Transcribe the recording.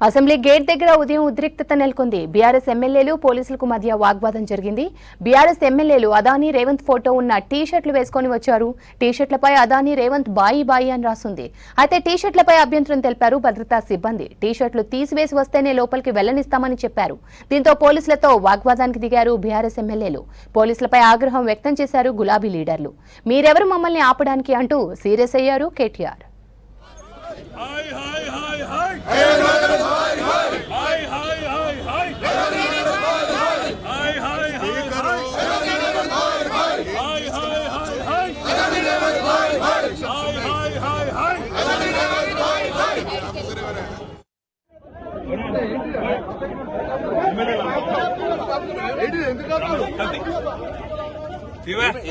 Assembly gate దగ్గర ఉదయం ఉద్రిక్తత నెలకొంది. బీఆర్ఎస్ ఎమ్మెల్యేలు పోలీసులకు మధ్య వాగ్వాదం జరిగింది. బీఆర్ఎస్ ఎమ్మెల్యేలు అదానీ రేవంత్ ఫోటో ఉన్న టీ-షర్ట్లు వేసుకొని వచ్చారు. టీ-షర్ట్లపై అదానీ రేవంత్ బాయి బాయి అని రాసుంది. అయితే టీ-షర్ట్లపై అభ్యంతరం తెలిపారు భద్రతా సిబ్బంది. టీ-షర్ట్లు తీసివేసి వస్తేనే లోపలికి వెళ్లనిస్తామని చెప్పారు. దీంతో పోలీసులతో వాగ్వాదానికి దిగారు బీఆర్ఎస్ ఎమ్మెల్యేలు. పోలీసులపై ఆగ్రహం వ్యక్తం చేశారు గులాబీ లీడర్లు. మీరెవరు మమ్మల్ని ఆపడానికి అంటూ సీరియస్ అయ్యారు కేటీఆర్. టీ-షర్ట్